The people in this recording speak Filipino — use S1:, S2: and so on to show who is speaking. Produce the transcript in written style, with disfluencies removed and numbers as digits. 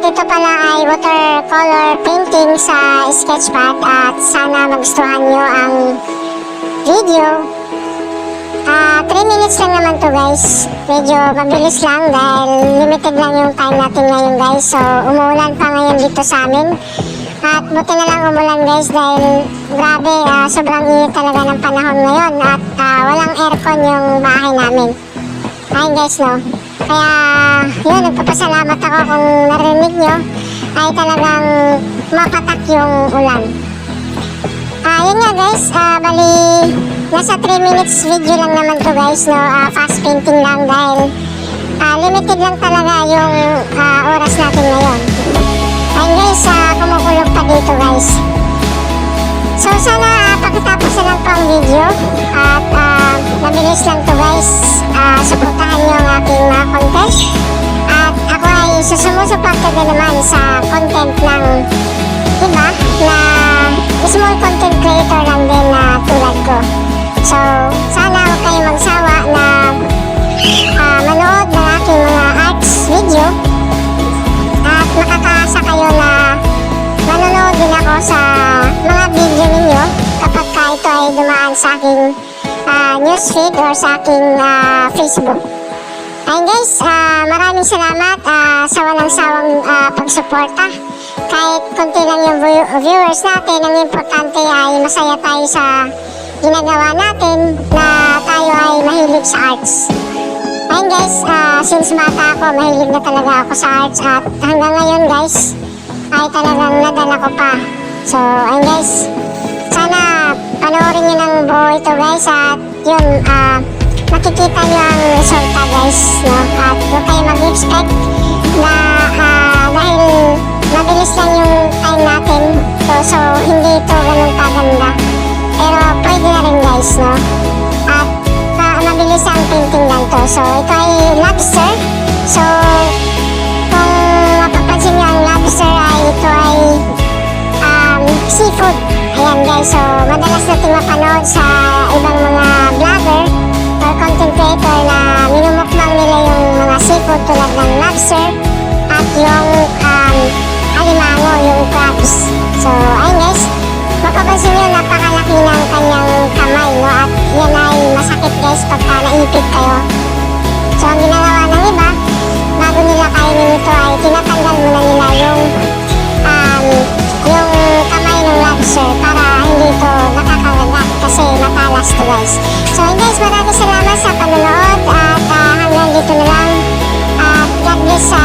S1: ito pala ay watercolor painting sa sketchpad at sana magustuhan nyo ang video. 3 minutes lang naman to guys. Medyo mabilis lang dahil limited lang yung time natin ngayon guys. So umuulan pa ngayon dito sa amin. At buti na lang umulan guys dahil grabe, sobrang init talaga ng panahon ngayon. At walang aircon yung bahay namin. Ayun guys no. Kaya yun, nagpapasalamat ako kung narinig nyo ay talagang mapatak yung ulan. Yun nga guys, bali nasa 3 minutes video lang naman to guys no, fast painting lang dahil limited lang talaga yung oras natin ngayon. Ayun guys, kumukulog pa dito guys. So sana pagkatapos na lang po ang video at mabilis lang to guys. Suportahan nyo ang aking content at ako ay susumusuporta din naman sa content ng iba na small content creator lang din na tulad ko. So sana huwag kayo magsawa na manood ng aking mga arts video at makakaasa kayo na manonood din ako sa mga video ninyo kapag ito ay dumaan sa aking newsfeed or sa aking Facebook. Ayun guys, maraming salamat sa walang sawang pagsuporta. Kahit konti lang yung viewers natin, ang importante ay masaya tayo sa ginagawa natin na tayo ay mahilig sa arts. Ayun guys, since bata ako, mahilig na talaga ako sa arts at hanggang ngayon guys, ay talagang nadala ko pa. So, ayun guys, sana panoorin nyo ng buo ito guys at yun, makikita nyo ang resulta guys, no? At huwag kayo mag-expect na dahil mabilis lang yung time natin to, so hindi ito ganun kaganda. Pero pwede na rin guys, no? At mabilis ang painting lang to. So ito ay lobster. So kung mapapansin nyo ang lobster ay ito ay seafood. Ayan guys, so madalas natin mapanood sa ibang mga vlogger or content creator na minumukbang nila yung mga seafood tulad ng lobster at yung alimango, yung crabs. So ayun guys, mapapansin nyo napakalaki ng kanyang kamay, no? At yan ay masakit guys pagka naipit kayo. So ang ginagawa ng iba, bago nila kainin ito ay tinatanggal muna nila yung kamay ng lobster para hindi ito nakakagat kasi matalas to guys. So guys, maraming salamat sa panonood at hanggang dito na lang at God bless sa